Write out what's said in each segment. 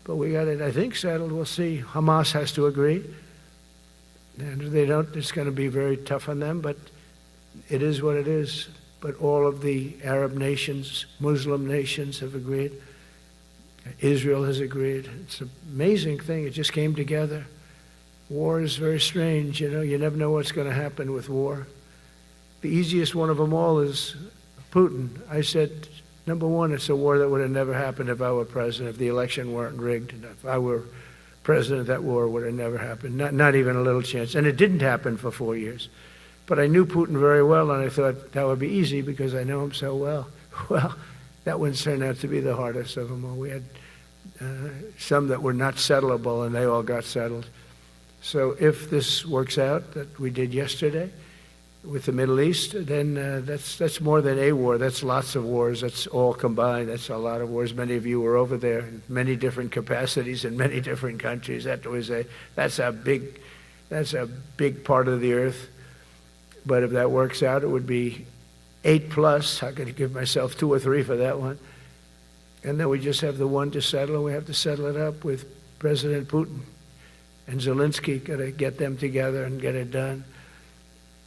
But we got it, I think, settled. We'll see. Hamas has to agree. And if they don't, it's going to be very tough on them, but it is what it is. But all of the Arab nations, Muslim nations have agreed. Israel has agreed. It's an amazing thing. It just came together. War is very strange, you know. You never know what's going to happen with war. The easiest one of them all is Putin. I said, number one, it's a war that would have never happened if I were president, if the election weren't rigged. If I were president, that war would have never happened. Not even a little chance. And it didn't happen for 4 years. But I knew Putin very well, and I thought that would be easy because I know him so well. Well, that one turned out to be the hardest of them all. We had some that were not settlable, and they all got settled. So if this works out, that we did yesterday with the Middle East, then that's more than a war. That's lots of wars. That's all combined. That's a lot of wars. Many of you were over there in many different capacities in many different countries. That's a big part of the earth. But if that works out, it would be 8+. I'm going to give myself 2 or 3 for that one. And then we just have the one to settle, and we have to settle it up with President Putin and Zelensky. Got to get them together and get it done.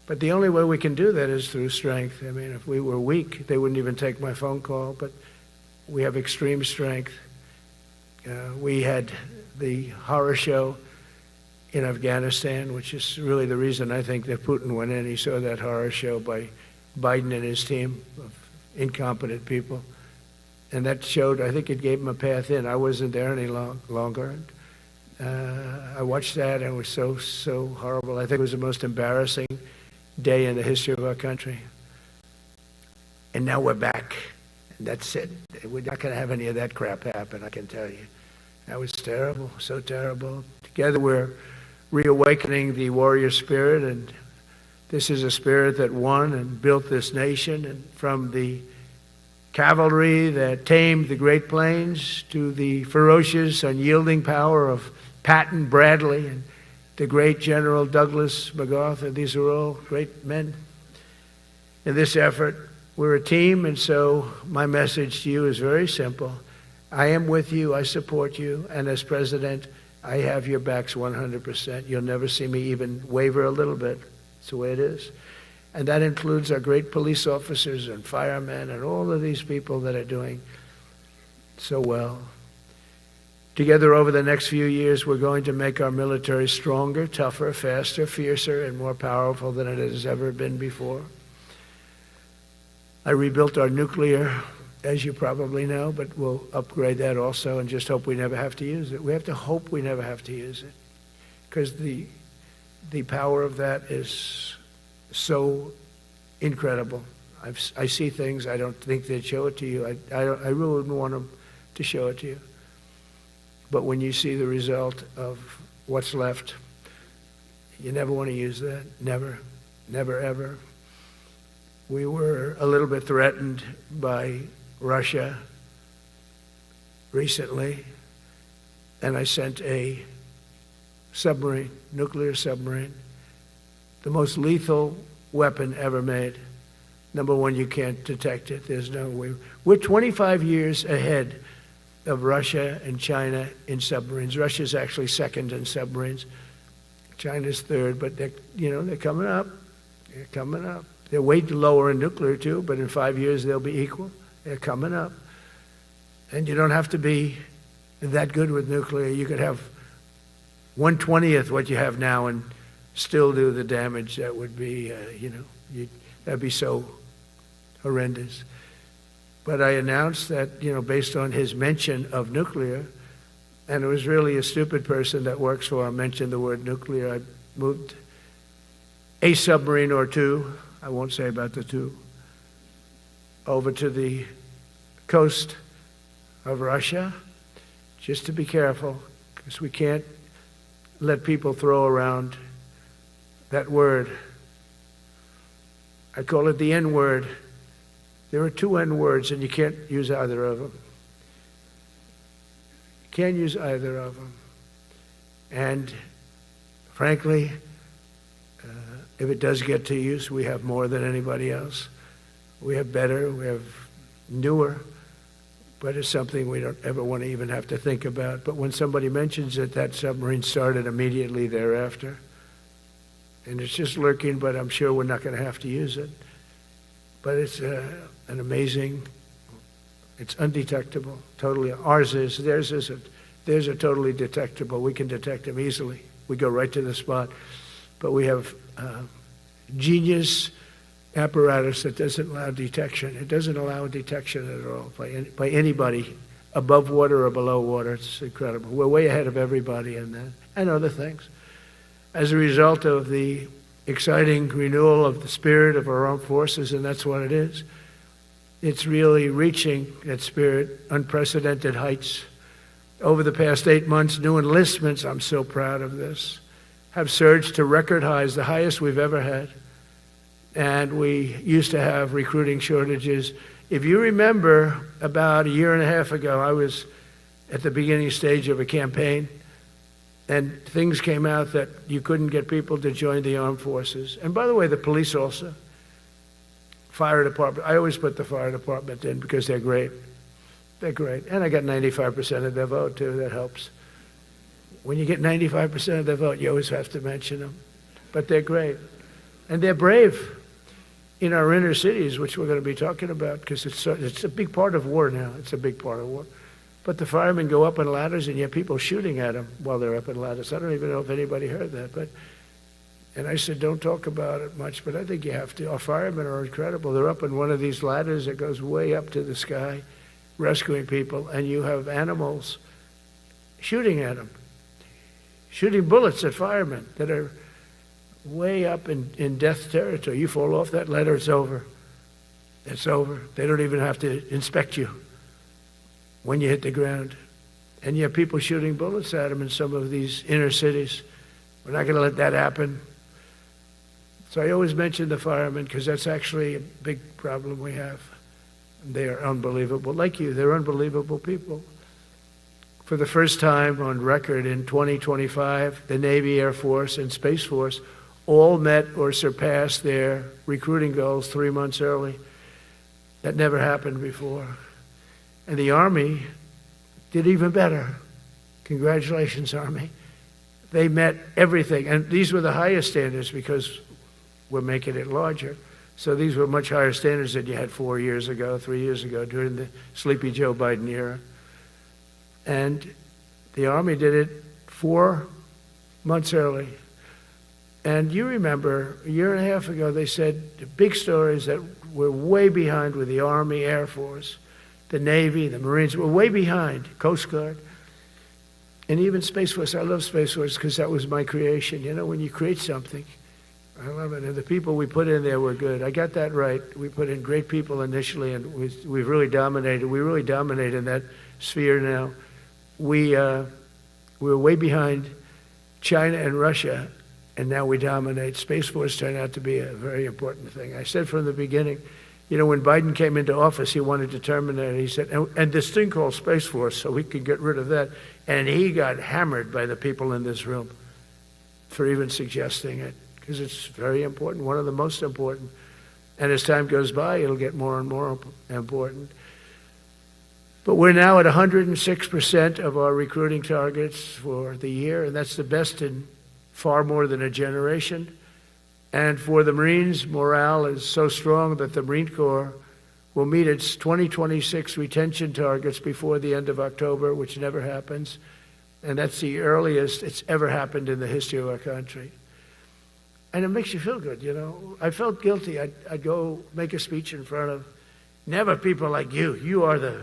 But the only way we can do that is through strength. I mean, if we were weak, they wouldn't even take my phone call. But we have extreme strength. We had the horror show in Afghanistan, which is really the reason I think that Putin went in. He saw that horror show by Biden and his team of incompetent people. And that showed, I think it gave him a path in. I wasn't there any longer. I watched that, and it was so horrible. I think it was the most embarrassing day in the history of our country. And now we're back. And that's it. We're not going to have any of that crap happen, I can tell you. That was terrible, so terrible. Together we're reawakening the warrior spirit, and this is a spirit that won and built this nation, and from the cavalry that tamed the Great Plains to the ferocious, unyielding power of Patton Bradley and the great General Douglas MacArthur. These are all great men. In this effort, we're a team, and so my message to you is very simple. I am with you, I support you, and as president, I have your backs 100%. You'll never see me even waver a little bit. It's the way it is. And that includes our great police officers and firemen and all of these people that are doing so well. Together over the next few years, we're going to make our military stronger, tougher, faster, fiercer, and more powerful than it has ever been before. I rebuilt our nuclear, as you probably know, but we'll upgrade that also and just hope we never have to use it. We have to hope we never have to use it, because the power of that is so incredible. I see things, I don't think they'd show it to you. I really wouldn't want them to show it to you. But when you see the result of what's left, you never want to use that. Never, never, ever. We were a little bit threatened by Russia recently, and I sent a submarine, nuclear submarine, the most lethal weapon ever made. Number one, you can't detect it. There's no way. We're 25 years ahead of Russia and China in submarines. Russia's actually second in submarines. China's third, but they're coming up. They're coming up. They're way lower in nuclear too, but in 5 years they'll be equal. They're coming up. And you don't have to be that good with nuclear. You could have 1/20th what you have now and still do the damage. That would be, that'd be so horrendous. But I announced that, based on his mention of nuclear, and it was really a stupid person that works for him mentioned the word nuclear, I moved a submarine or two, I won't say about the two, over to the coast of Russia, just to be careful, because we can't let people throw around that word. I call it the N-word. There are 2 N-words, and you can't use either of them. You can't use either of them. And frankly, if it does get to use, we have more than anybody else. We have better, we have newer, but it's something we don't ever want to even have to think about. But when somebody mentions it, that submarine started immediately thereafter. And it's just lurking, but I'm sure we're not going to have to use it. But it's an amazing, it's undetectable, totally. Ours is, theirs isn't. Theirs are totally detectable. We can detect them easily. We go right to the spot. But we have genius apparatus that doesn't allow detection. It doesn't allow detection at all by anybody above water or below water. It's incredible. We're way ahead of everybody in that and other things. As a result of the exciting renewal of the spirit of our armed forces, and that's what it is. It's really reaching that spirit, unprecedented heights. Over the past 8 months, new enlistments, I'm so proud of this, have surged to record highs, the highest we've ever had. And we used to have recruiting shortages. If you remember, about a year and a half ago, I was at the beginning stage of a campaign, and things came out that you couldn't get people to join the armed forces. And by the way, the police also. Fire department. I always put the fire department in because they're great. They're great. And I got 95% of their vote, too. That helps. When you get 95% of their vote, you always have to mention them. But they're great. And they're brave in our inner cities, which we're going to be talking about, because it's a big part of war now. It's a big part of war. But the firemen go up in ladders, and you have people shooting at them while they're up in ladders. I don't even know if anybody heard that. And I said, don't talk about it much, but I think you have to. Our firemen are incredible. They're up in one of these ladders that goes way up to the sky, rescuing people, and you have animals shooting at them, shooting bullets at firemen that are way up in death territory. You fall off that ladder, it's over. It's over. They don't even have to inspect you when you hit the ground. And you have people shooting bullets at them in some of these inner cities. We're not going to let that happen. So I always mention the firemen because that's actually a big problem we have. They are unbelievable. Like you, they're unbelievable people. For the first time on record in 2025, the Navy, Air Force, and Space Force all met or surpassed their recruiting goals 3 months early. That never happened before. And the Army did even better. Congratulations, Army. They met everything. And these were the highest standards because we're making it larger. So these were much higher standards than you had 4 years ago, 3 years ago, during the sleepy Joe Biden era. And the Army did it 4 months early. And you remember, a year and a half ago, they said the big stories that we're way behind with the Army, Air Force, the Navy, the Marines. We're way behind, Coast Guard, and even Space Force. I love Space Force because that was my creation. You know, when you create something, I love it. And the people we put in there were good. I got that right. We put in great people initially, and we've really dominated. We really dominate in that sphere now. We're way behind China and Russia, and now we dominate. Space Force turned out to be a very important thing. I said from the beginning, you know, when Biden came into office, he wanted to terminate it. He said, and this thing called Space Force, so we could get rid of that. And he got hammered by the people in this room for even suggesting it, because it's very important, one of the most important. And as time goes by, it'll get more and more important. But we're now at 106% of our recruiting targets for the year, and that's the best in far more than a generation. And for the Marines, morale is so strong that the Marine Corps will meet its 2026 retention targets before the end of October, which never happens. And that's the earliest it's ever happened in the history of our country. And it makes you feel good, you know. I felt guilty. I'd go make a speech in front of never people like you. You are the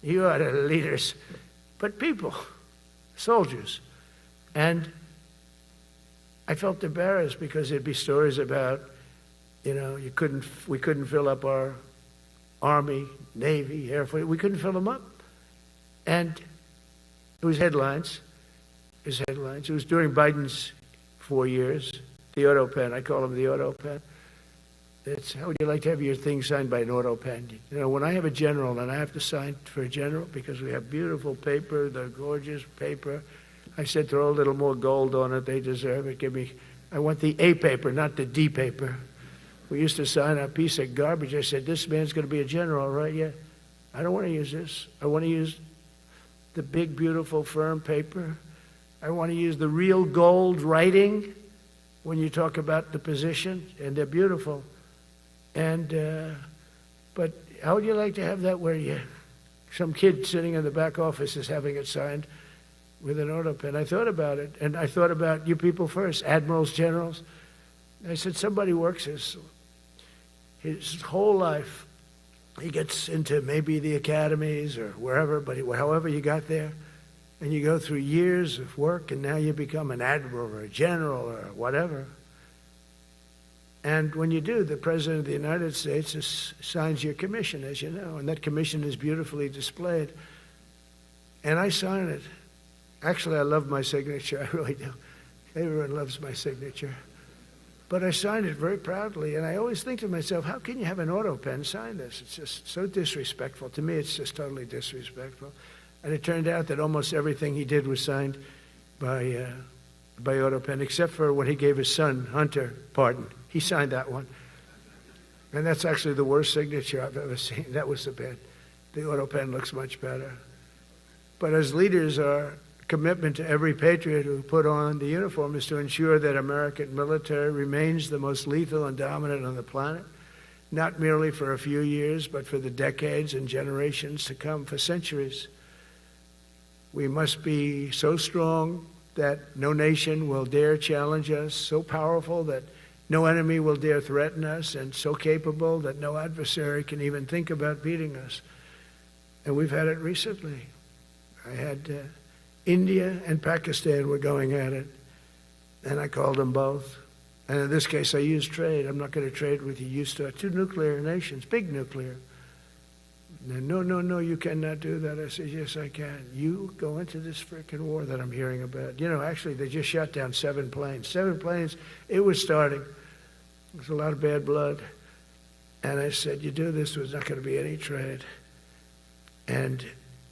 leaders, but people, soldiers. And I felt embarrassed because there'd be stories about, you know, we couldn't fill up our Army, Navy, Air Force. We couldn't fill them up. And it was headlines. It was during Biden's 4 years. The auto pen, I call them the auto pen. It's, how would you like to have your thing signed by an auto pen? You know, when I have a general and I have to sign for a general because we have beautiful paper, the gorgeous paper, I said throw a little more gold on it, they deserve it. I want the A paper, not the D paper. We used to sign a piece of garbage. I said, this man's going to be a general, right? Yeah. I don't want to use this. I want to use the big, beautiful, firm paper. I want to use the real gold writing when you talk about the position, and they're beautiful. And but how would you like to have that where some kid sitting in the back office is having it signed with an auto pen? I thought about it, and I thought about you people first, admirals, generals. I said, somebody works his whole life. He gets into maybe the academies or wherever, but however you got there, and you go through years of work, and now you become an admiral or a general or whatever. And when you do, the President of the United States signs your commission, as you know, and that commission is beautifully displayed. And I sign it. Actually, I love my signature. I really do. Everyone loves my signature. But I signed it very proudly, and I always think to myself, how can you have an auto pen sign this? It's just so disrespectful. To me, it's just totally disrespectful. And it turned out that almost everything he did was signed by auto pen, except for when he gave his son, Hunter, pardon. He signed that one. And that's actually the worst signature I've ever seen. That was the bad. The auto pen looks much better. But as leaders, our commitment to every patriot who put on the uniform is to ensure that American military remains the most lethal and dominant on the planet, not merely for a few years, but for the decades and generations to come, for centuries. We must be so strong that no nation will dare challenge us, so powerful that no enemy will dare threaten us, and so capable that no adversary can even think about beating us. And we've had it recently. I had India and Pakistan were going at it, and I called them both. And in this case, I used trade. I'm not going to trade with you. Used to two nuclear nations, big nuclear. And no, you cannot do that. I said, yes, I can. You go into this frickin' war that I'm hearing about. You know, actually, they just shot down 7 planes. 7 planes, it was starting. There's a lot of bad blood. And I said, you do this, there's not going to be any trade. And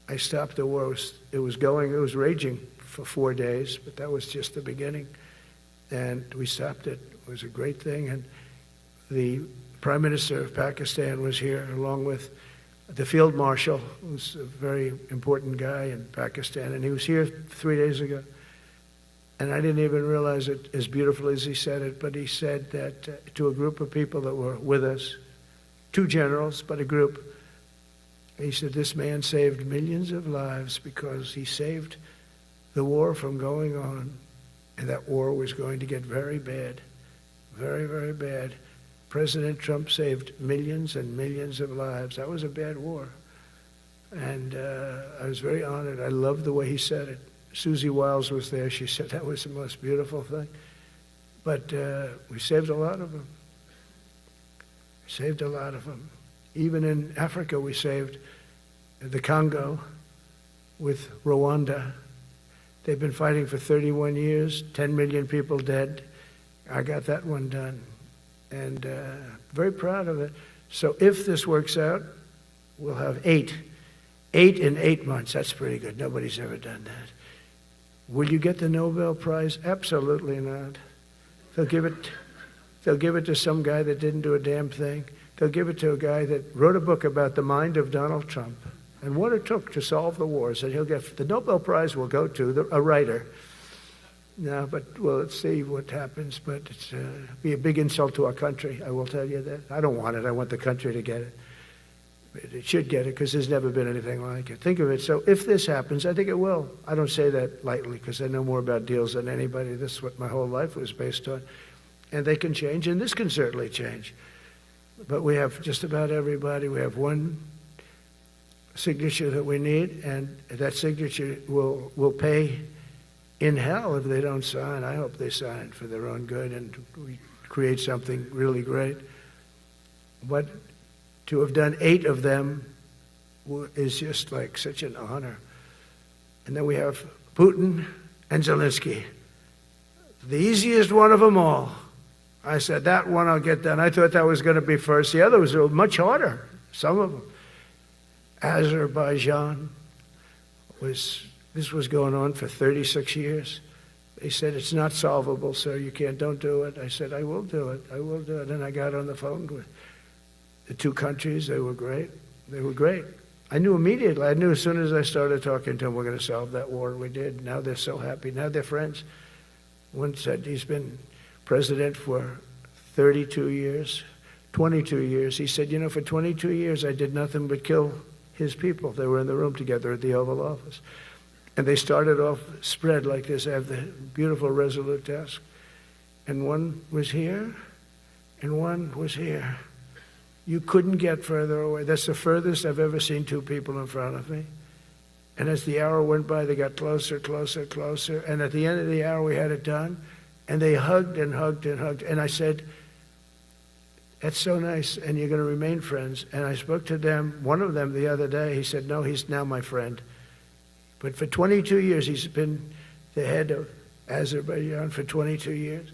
I stopped the war. It was raging for 4 days, but that was just the beginning. And we stopped it. It was a great thing. And the Prime Minister of Pakistan was here, along with the Field Marshal, who's a very important guy in Pakistan, and he was here 3 days ago. And I didn't even realize it as beautiful as he said it, but he said that to a group of people that were with us, 2 generals, but a group, he said, this man saved millions of lives because he saved the war from going on, and that war was going to get very bad, very, very bad. President Trump saved millions and millions of lives. That was a bad war. And I was very honored. I loved the way he said it. Susie Wiles was there. She said that was the most beautiful thing. But we saved a lot of them. Saved a lot of them. Even in Africa, we saved the Congo with Rwanda. They've been fighting for 31 years, 10 million people dead. I got that one done. And very proud of it. So if this works out, we'll have 8 in 8 months. That's pretty good. Nobody's ever done that. Will you get the Nobel Prize? Absolutely not. They'll give it to some guy that didn't do a damn thing. They'll give it to a guy that wrote a book about the mind of Donald Trump and what it took to solve the wars. And he'll get the Nobel Prize will go to a writer. No, but well, let's see what happens. But it's be a big insult to our country. I will tell you that. I don't want it. I want the country to get it. It should get it because there's never been anything like it. Think of it. So if this happens, I think it will. I don't say that lightly because I know more about deals than anybody. This is what my whole life was based on. And they can change, and this can certainly change. But we have just about everybody. We have one signature that we need, and that signature will pay in hell if they don't sign. I hope they sign for their own good and we create something really great. But to have done 8 of them is just like such an honor. And then we have Putin and Zelensky. The easiest one of them all. I said, that one I'll get done. I thought that was going to be first. The others were much harder, some of them. Azerbaijan this was going on for 36 years. They said, it's not solvable, sir. Don't do it. I said, I will do it. I will do it. And I got on the phone with the 2 countries. They were great. They were great. I knew immediately. I knew as soon as I started talking to them, we're going to solve that war. We did. Now they're so happy. Now they're friends. One said he's been president for 32 years, 22 years. He said, for 22 years I did nothing but kill his people. They were in the room together at the Oval Office. And they started off spread like this. I have the beautiful Resolute desk. And one was here, and one was here. You couldn't get further away. That's the furthest I've ever seen two people in front of me. And as the hour went by, they got closer, closer, closer. And at the end of the hour, we had it done. And they hugged and hugged and hugged. And I said, that's so nice, and you're going to remain friends. And I spoke to them, one of them the other day. He said, no, he's now my friend. But for 22 years, he's been the head of Azerbaijan for 22 years.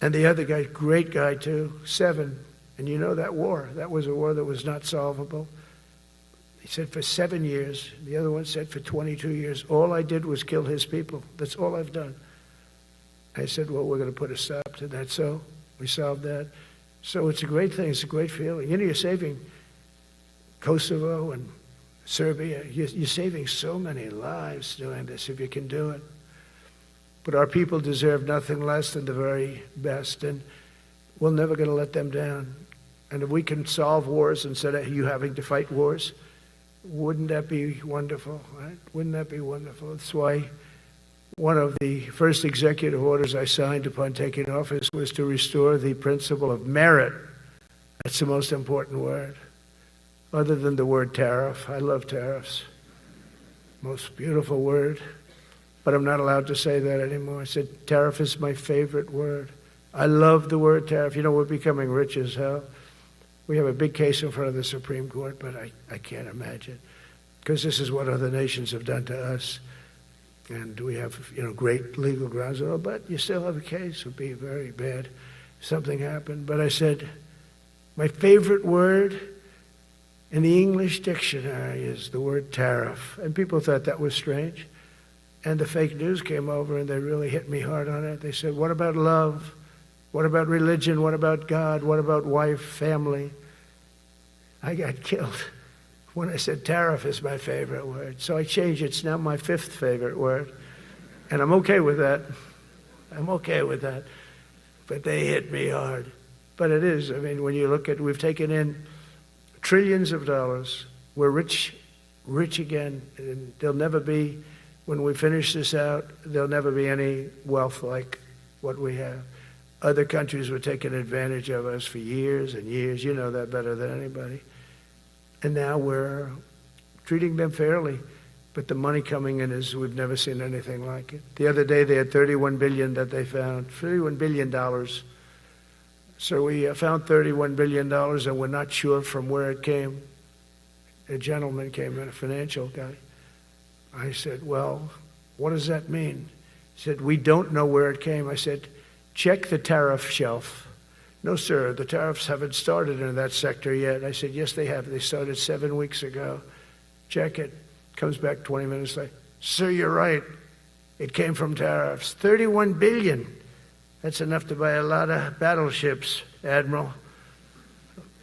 And the other guy, great guy too, 7. And you know that war, that was a war that was not solvable. He said for 7 years. The other one said for 22 years. All I did was kill his people. That's all I've done. I said, well, we're going to put a stop to that. So we solved that. So it's a great thing. It's a great feeling. You're saving Kosovo and Serbia. You're saving so many lives doing this if you can do it. But our people deserve nothing less than the very best, and we're never going to let them down. And if we can solve wars instead of you having to fight wars, wouldn't that be wonderful, right? Wouldn't that be wonderful? That's why one of the first executive orders I signed upon taking office was to restore the principle of merit. That's the most important word, other than the word tariff. I love tariffs. Most beautiful word. But I'm not allowed to say that anymore. I said tariff is my favorite word. I love the word tariff. We're becoming rich as hell. We have a big case in front of the Supreme Court, but I can't imagine. Because this is what other nations have done to us. And we have, great legal grounds. But you still have a case. It would be very bad if something happened. But I said, my favorite word in the English dictionary is the word tariff. And people thought that was strange. And the fake news came over and they really hit me hard on it. They said, what about love? What about religion? What about God? What about wife, family? I got killed when I said tariff is my favorite word. So I changed it. It's now my 5th favorite word. And I'm okay with that. I'm okay with that. But they hit me hard. But it is. When you look at, we've taken in trillions of dollars. We're rich again. And there'll never be, when we finish this out, there'll never be any wealth like what we have. Other countries were taking advantage of us for years and years. You know that better than anybody. And now we're treating them fairly. But the money coming in is, we've never seen anything like it. The other day they had $31 billion that they found, $31 billion. So we found $31 billion and we're not sure from where it came. A gentleman came in, a financial guy. I said, well, what does that mean? He said, we don't know where it came. I said, check the tariff shelf. No, sir, the tariffs haven't started in that sector yet. I said, yes, they have. They started 7 weeks ago. Check it. Comes back 20 minutes later. Sir, you're right. It came from tariffs. $31 billion. That's enough to buy a lot of battleships, Admiral,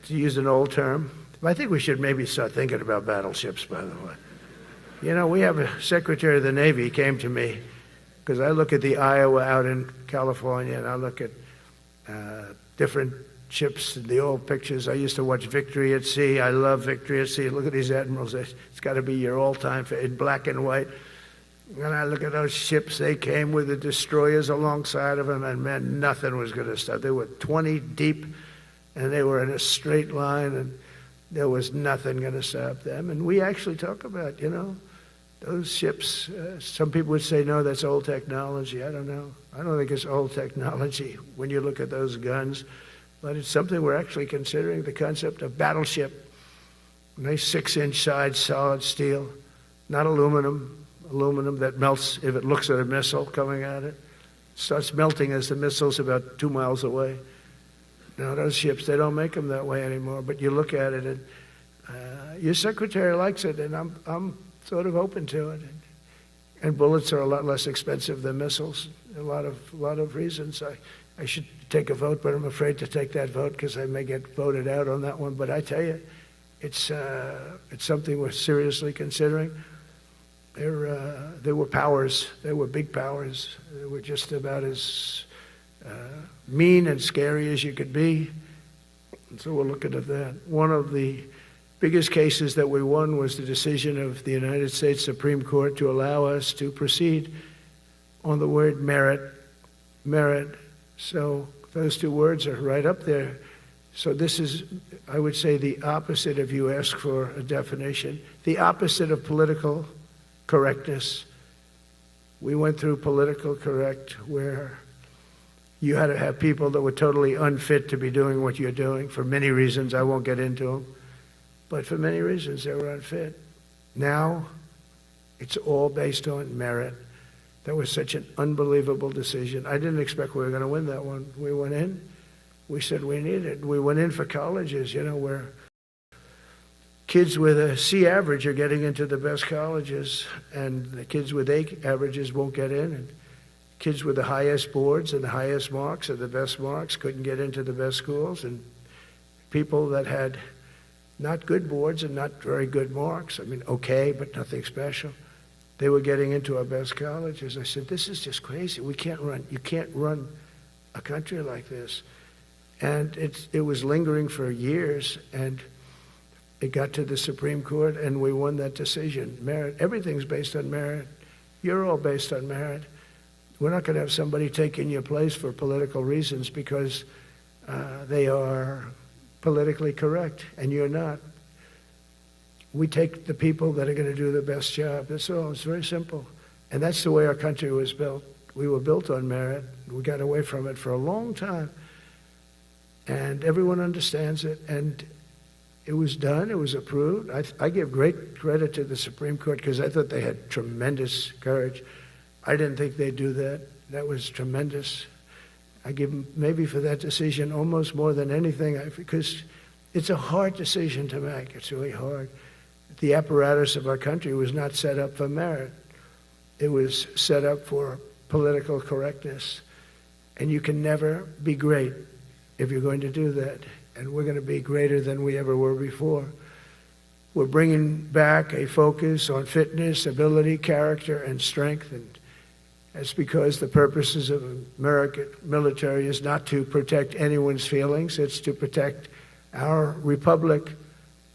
to use an old term. I think we should maybe start thinking about battleships, by the way. We have a Secretary of the Navy came to me, because I look at the Iowa out in California, and I look at different ships and the old pictures. I used to watch Victory at Sea. I love Victory at Sea. Look at these admirals. It's got to be your all-time in black and white. And I look at those ships. They came with the destroyers alongside of them, and man, nothing was going to stop. They were 20 deep, and they were in a straight line, and there was nothing going to stop them. And we actually talk about, those ships. Some people would say, no, that's old technology. I don't know. I don't think it's old technology when you look at those guns. But it's something we're actually considering, the concept of battleship. Nice 6-inch sides, solid steel, not aluminum that melts if it looks at a missile coming at it. It starts melting as the missile's about 2 miles away. Now, those ships, they don't make them that way anymore. But you look at it, and your secretary likes it, and I'm sort of open to it. And bullets are a lot less expensive than missiles. A lot of reasons. I should take a vote, but I'm afraid to take that vote because I may get voted out on that one. But I tell you, It's something we're seriously considering. There were powers. There were big powers. They were just about as mean and scary as you could be. And so we're looking at that. One of the biggest cases that we won was the decision of the United States Supreme Court to allow us to proceed on the word merit. Merit. So those two words are right up there. So this is, I would say, the opposite if you ask for a definition. The opposite of political correctness. We went through political correct, where you had to have people that were totally unfit to be doing what you're doing for many reasons. I won't get into them. But for many reasons, they were unfit. Now, it's all based on merit. That was such an unbelievable decision. I didn't expect we were going to win that one. We went in. We said we needed it. We went in for colleges, where kids with a C average are getting into the best colleges, and the kids with A averages won't get in. And kids with the highest boards and the highest marks or the best marks couldn't get into the best schools. And people that had not good boards and not very good marks, okay, but nothing special, they were getting into our best colleges. I said, this is just crazy. You can't run a country like this. And it was lingering for years, and it got to the Supreme Court, and we won that decision. Merit. Everything's based on merit. You're all based on merit. We're not going to have somebody taking your place for political reasons because they are politically correct, and you're not. We take the people that are going to do the best job. That's all. It's very simple. And that's the way our country was built. We were built on merit. We got away from it for a long time. And everyone understands it. And it was done. It was approved. I give great credit to the Supreme Court because I thought they had tremendous courage. I didn't think they'd do that. That was tremendous. I give them maybe for that decision almost more than anything because it's a hard decision to make. It's really hard. The apparatus of our country was not set up for merit. It was set up for political correctness. And you can never be great if you're going to do that. And we're going to be greater than we ever were before. We're bringing back a focus on fitness, ability, character, and strength. And that's because the purposes of American military is not to protect anyone's feelings. It's to protect our republic.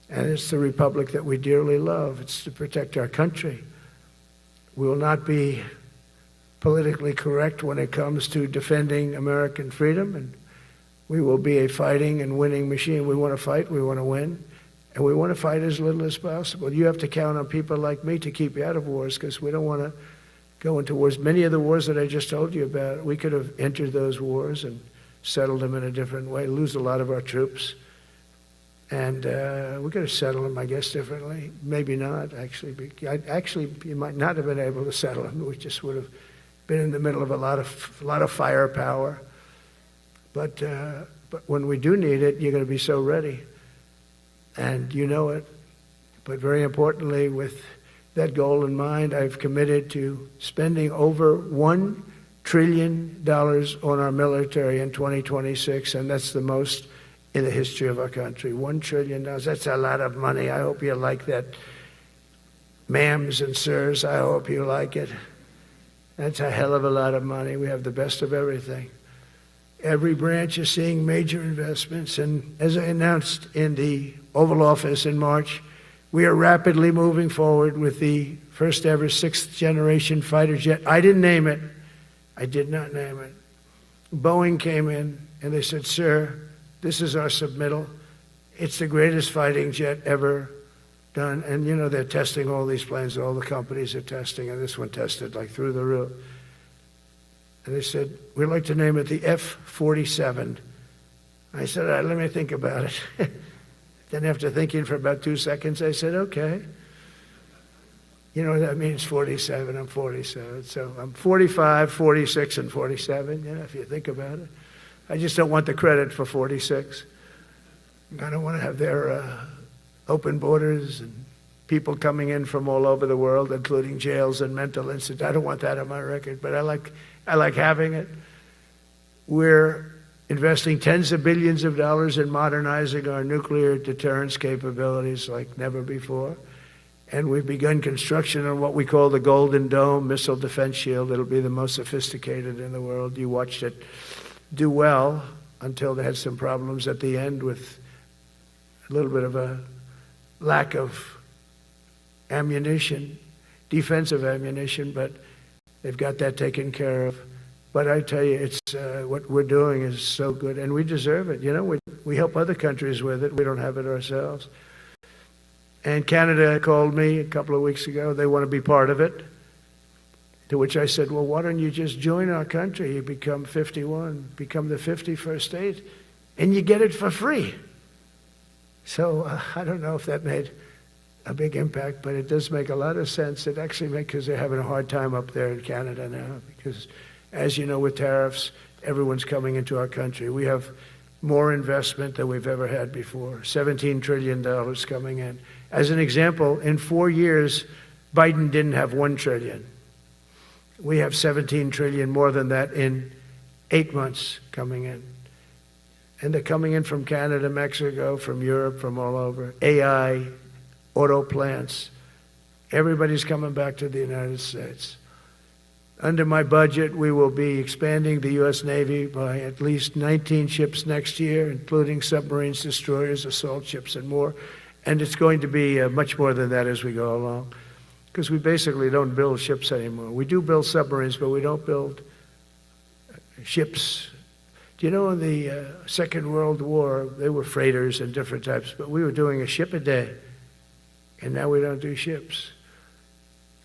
And it's the republic that we dearly love. It's to protect our country. We will not be politically correct when it comes to defending American freedom, and we will be a fighting and winning machine. We want to fight, we want to win, and we want to fight as little as possible. You have to count on people like me to keep you out of wars because we don't want to go into wars. Many of the wars that I just told you about, we could have entered those wars and settled them in a different way, lose a lot of our troops. And we could have settled them, I guess, differently. Maybe not, actually. Actually, you might not have been able to settle them. We just would have been in the middle of a lot of firepower. But when we do need it, you're going to be so ready. And you know it. But very importantly, with that goal in mind, I've committed to spending over $1 trillion on our military in 2026, and that's the most in the history of our country. $1 trillion. That's a lot of money. I hope you like that. Ma'ams and sirs, I hope you like it. That's a hell of a lot of money. We have the best of everything. Every branch is seeing major investments. And as I announced in the Oval Office in March, we are rapidly moving forward with the first ever 6th generation fighter jet. I didn't name it. I did not name it. Boeing came in and they said, sir, this is our submittal. It's the greatest fighting jet ever done. And, they're testing all these planes. All the companies are testing, and this one tested like through the roof. And they said, we'd like to name it the F-47. I said, all right, let me think about it. Then after thinking for about 2 seconds, I said, okay. You know what that means, 47. I'm 47. So I'm 45, 46, and 47, if you think about it. I just don't want the credit for 46. I don't want to have their open borders and people coming in from all over the world, including jails and mental institutes. I don't want that on my record, but I like having it. We're investing tens of billions of dollars in modernizing our nuclear deterrence capabilities like never before. And we've begun construction on what we call the Golden Dome missile defense shield. It'll be the most sophisticated in the world. You watched it do well until they had some problems at the end with a little bit of a lack of ammunition, defensive ammunition, but they've got that taken care of. But I tell you, it's what we're doing is so good, and we deserve it. You know, we help other countries with it. We don't have it ourselves. And Canada called me a couple of weeks ago. They want to be part of it. To which I said, well, why don't you just join our country? You become 51, become the 51st state, and you get it for free. So I don't know if that made a big impact, but it does make a lot of sense. It actually makes, because they're having a hard time up there in Canada now, because as you know, with tariffs, everyone's coming into our country. We have more investment than we've ever had before, $17 trillion coming in. As an example, in 4 years, Biden didn't have $1 trillion. We have $17 trillion more than that in 8 months coming in. And they're coming in from Canada, Mexico, from Europe, from all over. AI, auto plants. Everybody's coming back to the United States. Under my budget, we will be expanding the U.S. Navy by at least 19 ships next year, including submarines, destroyers, assault ships, and more. And it's going to be much more than that as we go along, because we basically don't build ships anymore. We do build submarines, but we don't build ships. Do you know in the Second World War, they were freighters and different types, but we were doing a ship a day, and now we don't do ships.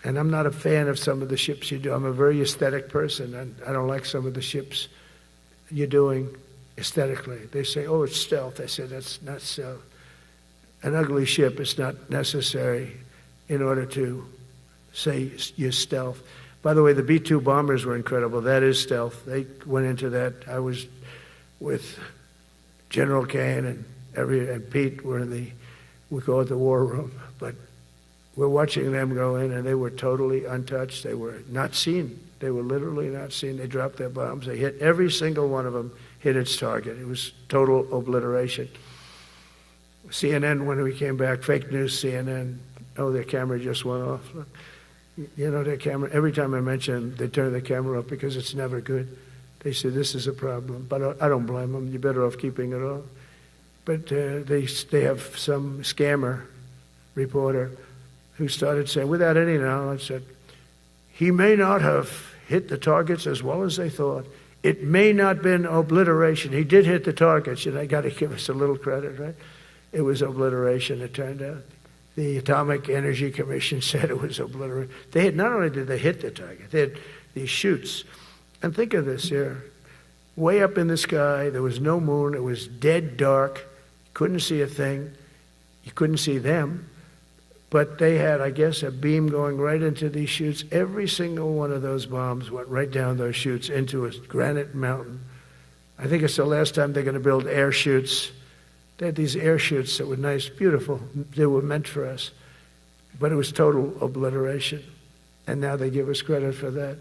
And I'm not a fan of some of the ships you do. I'm a very aesthetic person, and I don't like some of the ships you're doing aesthetically. They say, oh, it's stealth. I say, that's not stealth. An ugly ship is not necessary in order to say you're stealth. By the way, the B-2 bombers were incredible. That is stealth. They went into that. I was with General Kane and Pete were in we call it the war room, but we're watching them go in, and they were totally untouched. They were not seen. They were literally not seen. They dropped their bombs. They hit every single one of them, hit its target. It was total obliteration. CNN, when we came back, fake news CNN, oh, their camera just went off. You know, their camera, every time I mention it, they turn the camera off because it's never good. They say, this is a problem. But I don't blame them. You're better off keeping it off. But they have some scammer reporter who started saying, without any knowledge, that he may not have hit the targets as well as they thought. It may not have been obliteration. He did hit the targets, and they got to give us a little credit, right? It was obliteration, it turned out. The Atomic Energy Commission said it was obliteration. Not only did they hit the target, they had these chutes. And think of this here. Way up in the sky, there was no moon. It was dead dark. You couldn't see a thing. You couldn't see them. But they had, I guess, a beam going right into these chutes. Every single one of those bombs went right down those chutes into a granite mountain. I think it's the last time they're going to build air chutes. They had these air chutes that were nice, beautiful. They were meant for us. But it was total obliteration. And now they give us credit for that.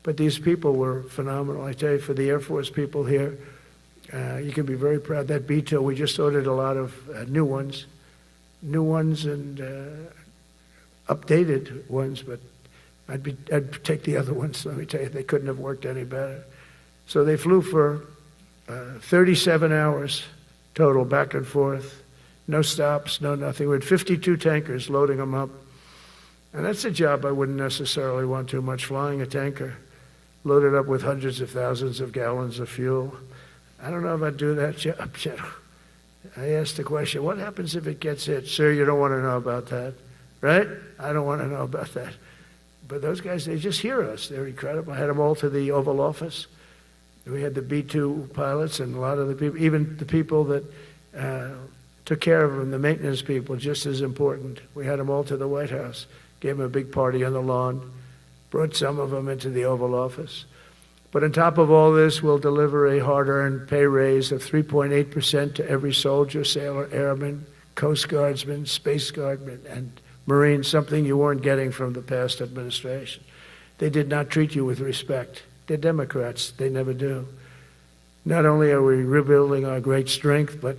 But these people were phenomenal. I tell you, for the Air Force people here, you can be very proud. That B-2, we just ordered a lot of new ones and updated ones, but I'd take the other ones. Let me tell you, they couldn't have worked any better. So they flew for 37 hours total, back and forth, no stops, no nothing. We had 52 tankers loading them up, and that's a job I wouldn't necessarily want too much, flying a tanker loaded up with hundreds of thousands of gallons of fuel. I don't know if I'd do that job, General. I asked the question, what happens if it gets hit? Sir, you don't want to know about that, right? I don't want to know about that. But those guys, they just hear us. They're incredible. I had them all to the Oval Office. We had the B-2 pilots and a lot of the people, even the people that took care of them, the maintenance people, just as important. We had them all to the White House, gave them a big party on the lawn, brought some of them into the Oval Office. But on top of all this, we'll deliver a hard-earned pay raise of 3.8% to every soldier, sailor, airman, Coast Guardsman, Space Guardman, and Marine, something you weren't getting from the past administration. They did not treat you with respect. They're Democrats. They never do. Not only are we rebuilding our great strength, but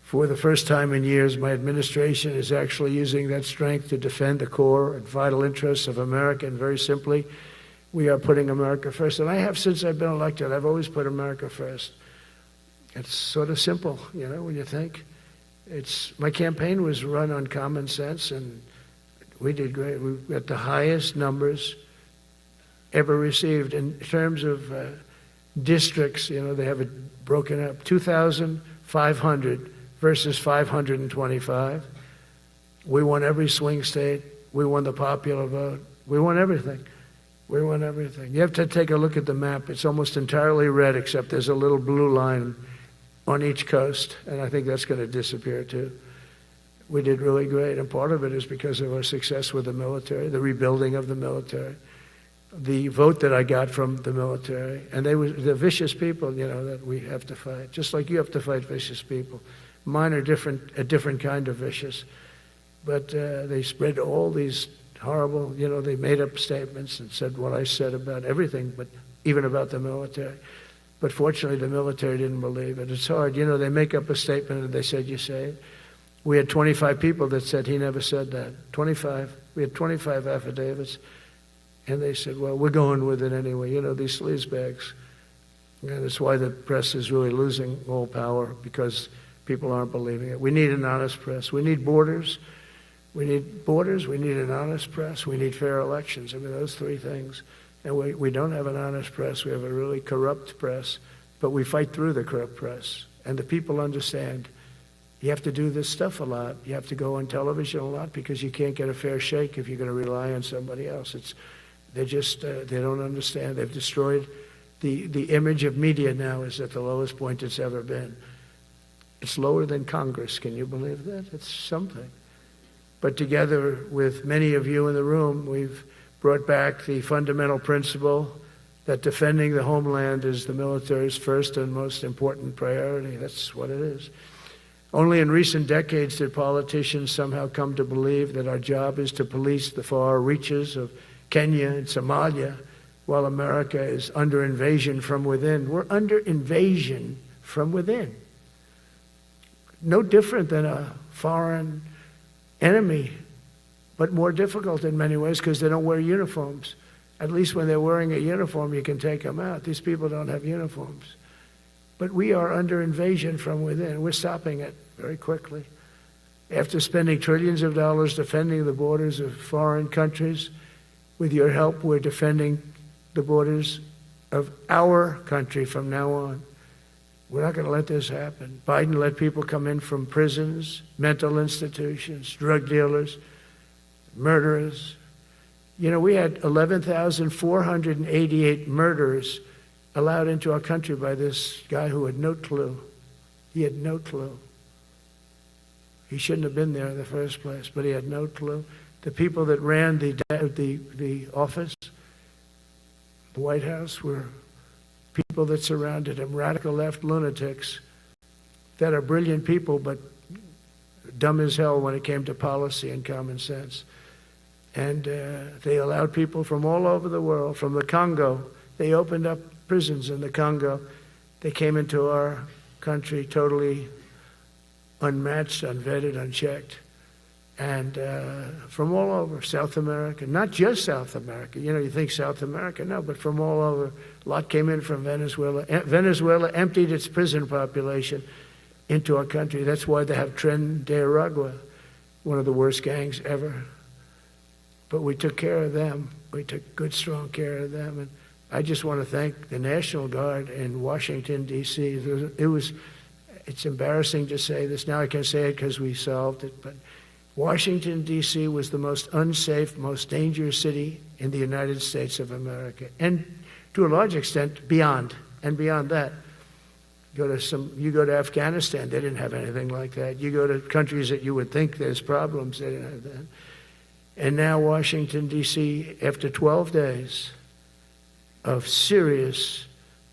for the first time in years, my administration is actually using that strength to defend the core and vital interests of America. And very simply, we are putting America first. And I have since I've been elected. I've always put America first. It's sort of simple, you know, when you think. My campaign was run on common sense, and we did great. We got the highest numbers ever received in terms of districts. You know, they have it broken up, 2,500 versus 525. We won every swing state. We won the popular vote. We won everything. We won everything. You have to take a look at the map. It's almost entirely red, except there's a little blue line on each coast, and I think that's going to disappear too. We did really great, and part of it is because of our success with the military, the rebuilding of the military, the vote that I got from the military, and they're vicious people, you know, that we have to fight, just like you have to fight vicious people. Mine are a different kind of vicious, but they spread all these horrible, you know, they made up statements and said what I said about everything, but even about the military. But fortunately, the military didn't believe it. It's hard. You know, they make up a statement and they said, you say it. We had 25 people that said he never said that. 25. We had 25 affidavits. And they said, well, we're going with it anyway. You know, these sleazebags. And that's why the press is really losing all power, because people aren't believing it. We need an honest press. We need borders. We need borders. We need an honest press. We need fair elections. I mean, those three things. And we don't have an honest press. We have a really corrupt press, but we fight through the corrupt press. And the people understand you have to do this stuff a lot. You have to go on television a lot, because you can't get a fair shake if you're going to rely on somebody else. They don't understand. They've destroyed the image of media. Now is at the lowest point it's ever been. It's lower than Congress. Can you believe that? It's something. But together with many of you in the room, we've brought back the fundamental principle that defending the homeland is the military's first and most important priority. That's what it is. Only in recent decades did politicians somehow come to believe that our job is to police the far reaches of Kenya and Somalia, while America is under invasion from within. We're under invasion from within. No different than a foreign enemy, but more difficult in many ways because they don't wear uniforms. At least when they're wearing a uniform, you can take them out. These people don't have uniforms. But we are under invasion from within. We're stopping it very quickly. After spending trillions of dollars defending the borders of foreign countries, with your help, we're defending the borders of our country from now on. We're not going to let this happen. Biden let people come in from prisons, mental institutions, drug dealers, murderers. You know, we had 11,488 murderers allowed into our country by this guy who had no clue. He had no clue. He shouldn't have been there in the first place, but he had no clue. The people that ran the office, the White House, were people that surrounded him, radical left lunatics that are brilliant people, but dumb as hell when it came to policy and common sense. And they allowed people from all over the world, from the Congo. They opened up prisons in the Congo. They came into our country totally unmatched, unvetted, unchecked. And from all over, South America, not just South America. You know, you think South America, no, but from all over. A lot came in from Venezuela. Venezuela emptied its prison population into our country. That's why they have Tren de Aragua, one of the worst gangs ever. But we took care of them. We took good, strong care of them. And I just want to thank the National Guard in Washington, D.C. It's embarrassing to say this. Now I can say it because we solved it. But Washington, D.C. was the most unsafe, most dangerous city in the United States of America. And to a large extent, beyond. And beyond that, you go to Afghanistan, they didn't have anything like that. You go to countries that you would think there's problems, they didn't have that. And now Washington, D.C., after 12 days of serious,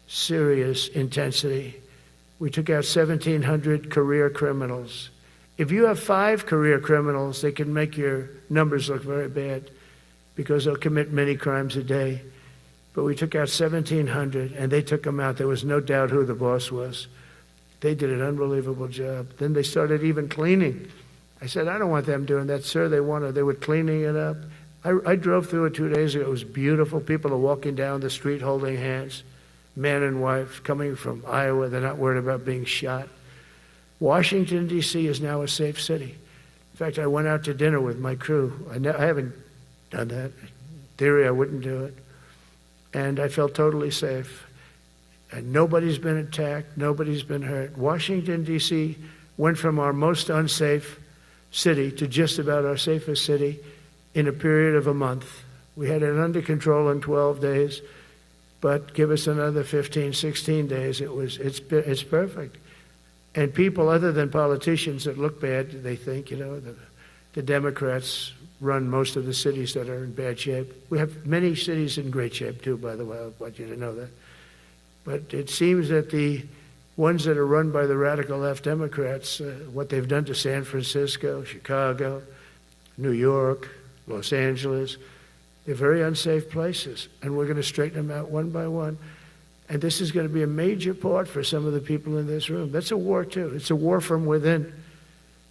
serious intensity, we took out 1,700 career criminals. If you have 5 career criminals, they can make your numbers look very bad because they'll commit many crimes a day. But we took out 1,700, and they took them out. There was no doubt who the boss was. They did an unbelievable job. Then they started even cleaning. I said, I don't want them doing that, sir. They were cleaning it up. I drove through it 2 days ago. It was beautiful. People are walking down the street holding hands, man and wife, coming from Iowa. They're not worried about being shot. Washington, D.C. is now a safe city. In fact, I went out to dinner with my crew. I haven't done that. In theory, I wouldn't do it. And I felt totally safe. And nobody's been attacked. Nobody's been hurt. Washington, D.C. went from our most unsafe city to just about our safest city in a period of a month. We had it under control in 12 days, but give us another 15, 16 days. It's perfect. And people other than politicians that look bad, they think, the Democrats run most of the cities that are in bad shape. We have many cities in great shape too, by the way. I want you to know that. But it seems that the ones that are run by the radical left Democrats, what they've done to San Francisco, Chicago, New York, Los Angeles, they're very unsafe places. And we're going to straighten them out one by one. And this is going to be a major part for some of the people in this room. That's a war too. It's a war from within.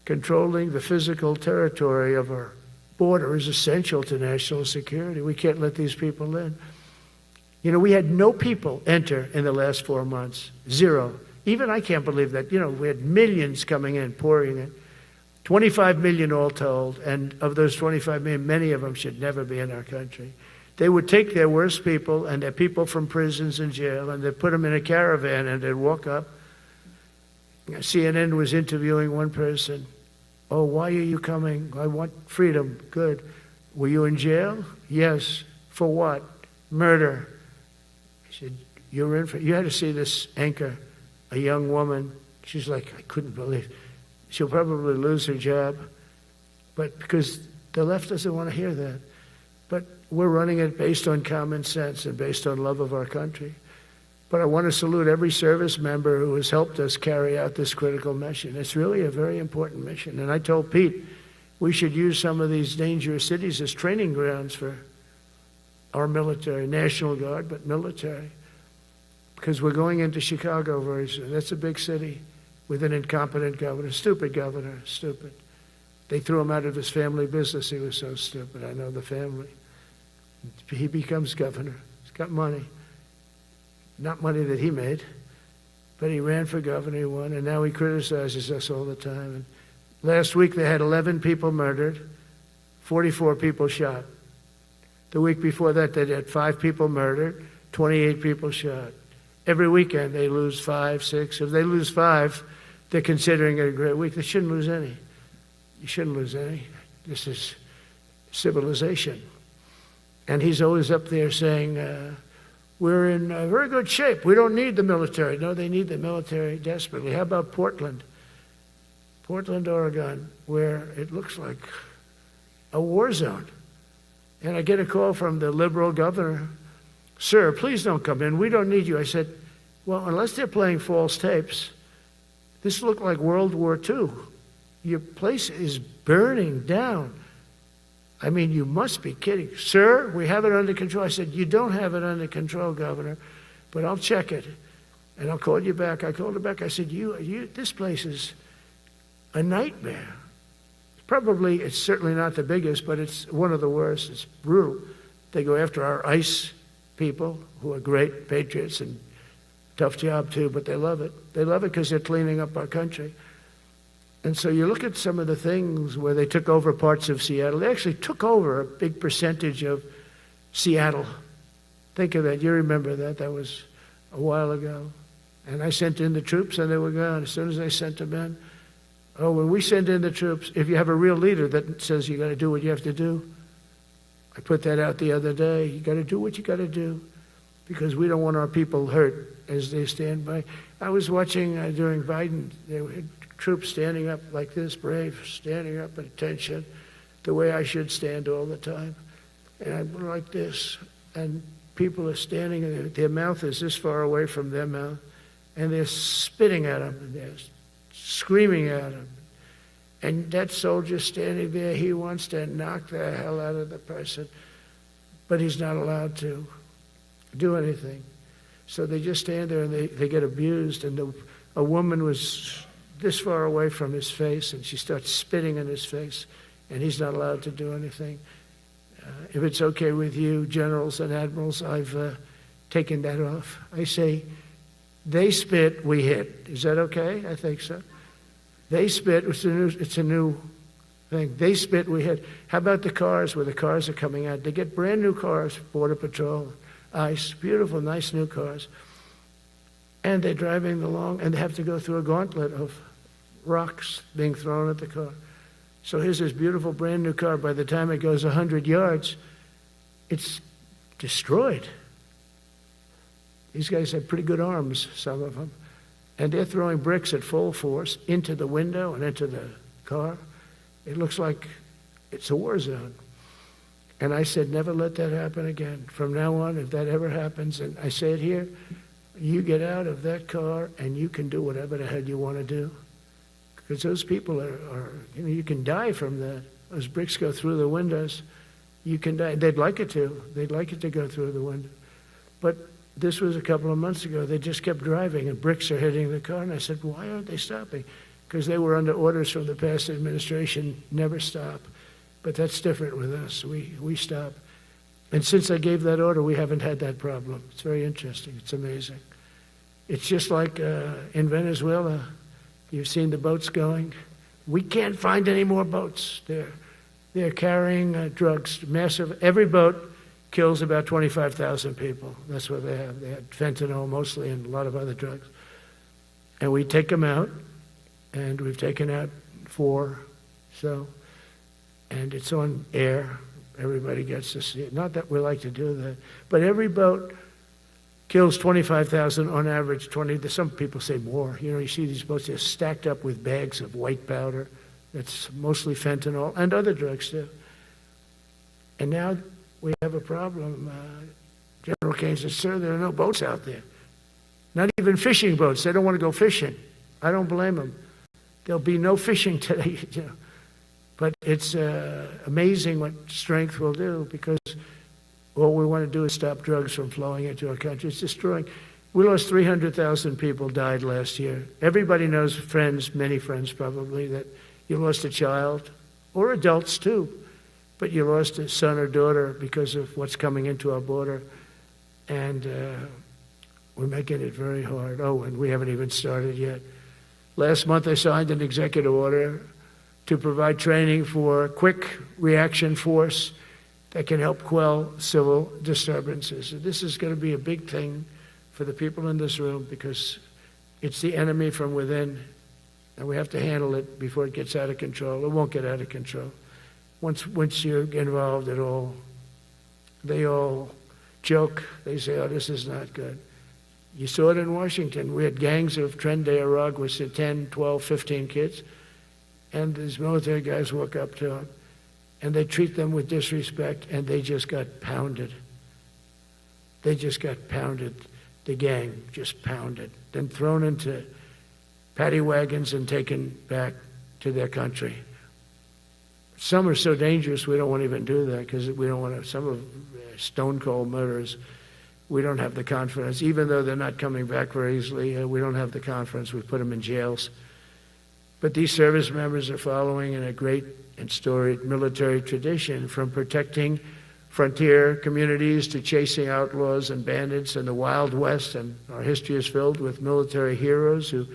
Controlling the physical territory of our border is essential to national security. We can't let these people in. We had no people enter in the last 4 months. Zero. Even I can't believe that. We had millions coming in, pouring in. 25 million all told. And of those 25 million, many of them should never be in our country. They would take their worst people and their people from prisons and jail, and they'd put them in a caravan and they'd walk up. CNN was interviewing one person. Oh, why are you coming? I want freedom. Good. Were you in jail? Yes. For what? Murder. He said, you had to see this anchor, a young woman. She's like, I couldn't believe. She'll probably lose her job, but because the left doesn't want to hear that. But we're running it based on common sense and based on love of our country. But I want to salute every service member who has helped us carry out this critical mission. It's really a very important mission. And I told Pete we should use some of these dangerous cities as training grounds for our military, National Guard, but military. Because we're going into Chicago very soon. That's a big city with an incompetent governor, stupid governor, stupid. They threw him out of his family business. He was so stupid. I know the family. He becomes governor. He's got money. Not money that he made, but he ran for governor, he won, and now he criticizes us all the time. And last week they had 11 people murdered, 44 people shot. The week before that they had 5 people murdered, 28 people shot. Every weekend they lose 5, 6. If they lose 5, they're considering it a great week. They shouldn't lose any. You shouldn't lose any. This is civilization. And he's always up there saying, we're in very good shape. We don't need the military. No, they need the military desperately. How about Portland? Portland, Oregon, where it looks like a war zone. And I get a call from the liberal governor. Sir, please don't come in. We don't need you. I said, well, unless they're playing false tapes, this looked like World War II. Your place is burning down. I mean, you must be kidding. Sir, we have it under control. I said, you don't have it under control, Governor, but I'll check it, and I'll call you back. I called her back. I said, this place is a nightmare. It's certainly not the biggest, but it's one of the worst. It's brutal. They go after our ICE people, who are great patriots and tough job too, but they love it. They love it because they're cleaning up our country. And so you look at some of the things where they took over parts of Seattle. They actually took over a big percentage of Seattle. Think of that. You remember that. That was a while ago. And I sent in the troops and they were gone. As soon as I sent them in, when we send in the troops, if you have a real leader that says you got to do what you have to do, I put that out the other day. You got to do what you got to do because we don't want our people hurt as they stand by. I was watching during Biden, there were troops standing up like this, brave, standing up at attention, the way I should stand all the time. And I'm like this, and people are standing, and their mouth is this far away from their mouth, and they're spitting at them, and they're screaming at them. And that soldier standing there, he wants to knock the hell out of the person, but he's not allowed to. do anything. So they just stand there and they get abused. And a woman was this far away from his face, and she starts spitting in his face, and he's not allowed to do anything. If it's okay with you, generals and admirals, I've taken that off. I say, they spit, we hit. Is that okay? I think so. They spit, it's a new thing. They spit, we hit. How about the cars, where the cars are coming out? They get brand new cars, Border Patrol, ICE, beautiful, nice new cars. And they're driving along, and they have to go through a gauntlet of rocks being thrown at the car. So here's this beautiful brand new car. By the time it goes 100 yards, it's destroyed. These guys have pretty good arms, some of them. And they're throwing bricks at full force into the window and into the car. It looks like it's a war zone. And I said, never let that happen again. From now on, if that ever happens, and I say it here, you get out of that car and you can do whatever the hell you want to do. Because those people are you can die from that. Those bricks go through the windows. You can die. They'd like it to. They'd like it to go through the window. But this was a couple of months ago. They just kept driving and bricks are hitting the car. And I said, why aren't they stopping? Because they were under orders from the past administration, never stop. But that's different with us. We stop. And since I gave that order, we haven't had that problem. It's very interesting. It's amazing. It's just like in Venezuela. You've seen the boats going. We can't find any more boats. They're carrying drugs, massive. Every boat kills about 25,000 people. That's what they have. They had fentanyl mostly and a lot of other drugs. And we take them out, and we've taken out 4. And it's on air. Everybody gets to see it. Not that we like to do that, but every boat kills 25,000 on average, 20. Some people say more. You see these boats, they're stacked up with bags of white powder. That's mostly fentanyl and other drugs too. And now we have a problem. General Kane said, sir, there are no boats out there. Not even fishing boats. They don't want to go fishing. I don't blame them. There'll be no fishing today. But it's amazing what strength will do, because all we want to do is stop drugs from flowing into our country. It's destroying. We lost 300,000 people died last year. Everybody knows friends, many friends probably, that you lost a child, or adults too, but you lost a son or daughter because of what's coming into our border. And we're making it very hard. Oh, and we haven't even started yet. Last month I signed an executive order to provide training for quick reaction force that can help quell civil disturbances. And this is going to be a big thing for the people in this room, because it's the enemy from within, and we have to handle it before it gets out of control. It won't get out of control. Once you're involved at all, they all joke. They say, oh, this is not good. You saw it in Washington. We had gangs of Trenday Arag with 10, 12, 15 kids, and these military guys walk up to them, and they treat them with disrespect, and they just got pounded. They just got pounded. The gang just pounded, then thrown into paddy wagons and taken back to their country. Some are so dangerous we don't want to even do that, because we don't want to. Some of stone cold murderers, we don't have the confidence. Even though they're not coming back very easily, we don't have the confidence. We put them in jails. But these service members are following in a great and storied military tradition, from protecting frontier communities to chasing outlaws and bandits in the Wild West. And our history is filled with military heroes who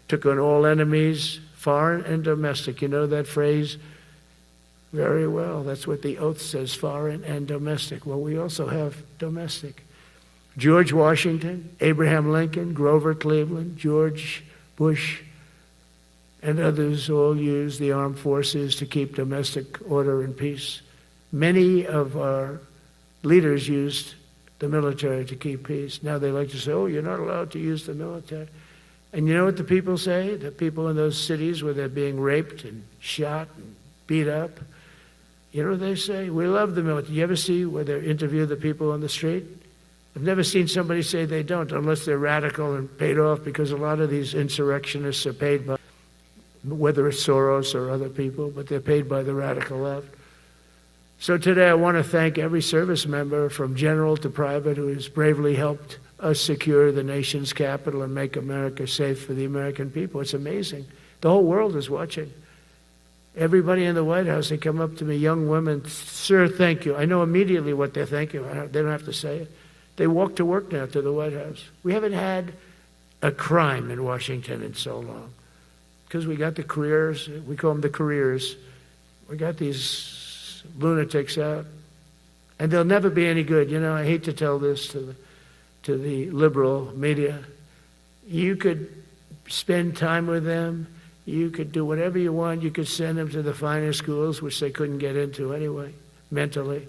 took on all enemies, foreign and domestic. You know that phrase very well. That's what the oath says, foreign and domestic. Well, we also have domestic. George Washington, Abraham Lincoln, Grover Cleveland, George Bush, and others all use the armed forces to keep domestic order and peace. Many of our leaders used the military to keep peace. Now they like to say, oh, you're not allowed to use the military. And you know what the people say? The people in those cities where they're being raped and shot and beat up, you know what they say? We love the military. You ever see where they interview the people on the street? I've never seen somebody say they don't, unless they're radical and paid off, because a lot of these insurrectionists are paid by, whether it's Soros or other people, but they're paid by the radical left. So today I want to thank every service member from general to private who has bravely helped us secure the nation's capital and make America safe for the American people. It's amazing. The whole world is watching. Everybody in the White House, they come up to me, young women, sir, thank you. I know immediately what they're thanking. They don't have to say it. They walk to work now to the White House. We haven't had a crime in Washington in so long because we got the careers. We call them the careers. We got these lunatics out, and they'll never be any good. You know, I hate to tell this to the liberal media. You could spend time with them. You could do whatever you want. You could send them to the finer schools, which they couldn't get into anyway, mentally.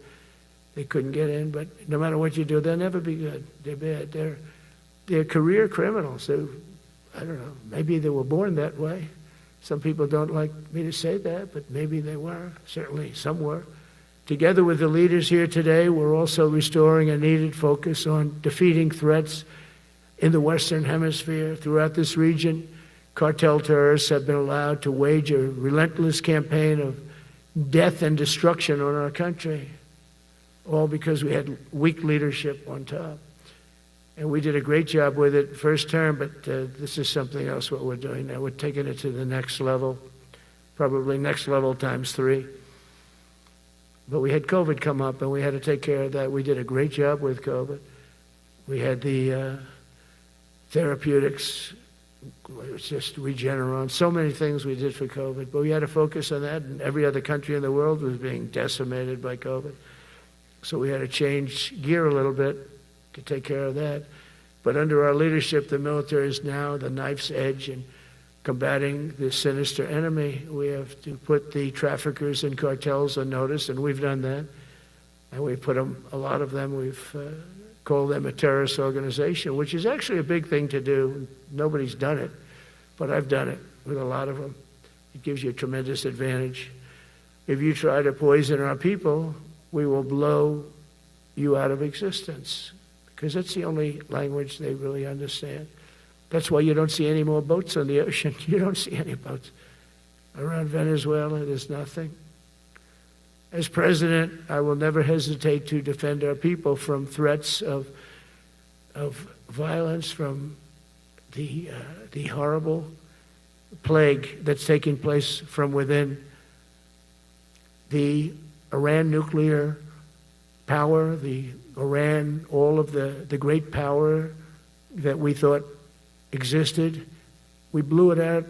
They couldn't get in, but no matter what you do, they'll never be good. They're bad. They're career criminals. I don't know, maybe they were born that way. Some people don't like me to say that, but maybe they were. Certainly some were. Together with the leaders here today, we're also restoring a needed focus on defeating threats in the Western Hemisphere. Throughout this region, cartel terrorists have been allowed to wage a relentless campaign of death and destruction on our country, all because we had weak leadership on top. And we did a great job with it first term, but this is something else what we're doing now. We're taking it to the next level, probably next level times 3. But we had COVID come up, and we had to take care of that. We did a great job with COVID. We had the therapeutics. It was just Regeneron. So many things we did for COVID. But we had to focus on that, and every other country in the world was being decimated by COVID. So we had to change gear a little bit to take care of that. But under our leadership, the military is now the knife's edge in combating this sinister enemy. We have to put the traffickers and cartels on notice, and we've done that. And we've put them, a lot of them, we've called them a terrorist organization, which is actually a big thing to do. Nobody's done it, but I've done it with a lot of them. It gives you a tremendous advantage. If you try to poison our people, we will blow you out of existence, because that's the only language they really understand. That's why you don't see any more boats on the ocean. You don't see any boats. Around Venezuela, there's nothing. As president, I will never hesitate to defend our people from threats of violence, from the horrible plague that's taking place from within. The Iran nuclear power, the Iran, all of the great power that we thought existed, we blew it out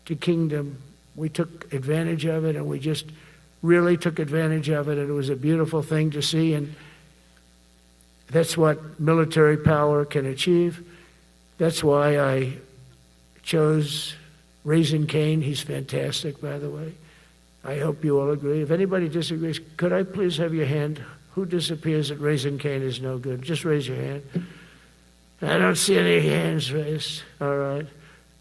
to kingdom. We took advantage of it, and we just really took advantage of it, and it was a beautiful thing to see, and that's what military power can achieve. That's why I chose Raising Cane. He's fantastic, by the way. I hope you all agree. If anybody disagrees, could I please have your hand? Who disappears that Raising Cane is no good? Just raise your hand. I don't see any hands raised. All right.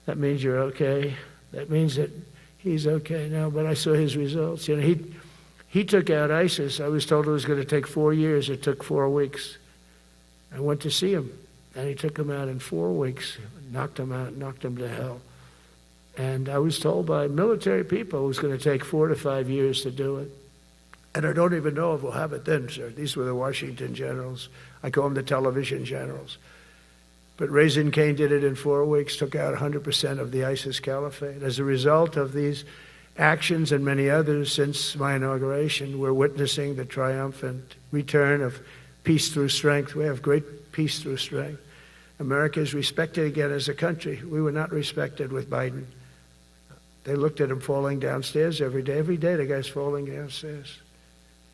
That means you're okay. That means that he's okay now, but I saw his results. You know, he took out ISIS. I was told it was going to take 4 years. It took 4 weeks. I went to see him, and he took him out in 4 weeks, knocked him out, knocked him to hell. And I was told by military people it was going to take 4 to 5 years to do it. And I don't even know if we'll have it then, sir. These were the Washington generals. I call them the television generals. But Raising Cane did it in 4 weeks, took out 100% of the ISIS caliphate. As a result of these actions and many others since my inauguration, we're witnessing the triumphant return of peace through strength. We have great peace through strength. America is respected again as a country. We were not respected with Biden. They looked at him falling downstairs every day. Every day the guy's falling downstairs.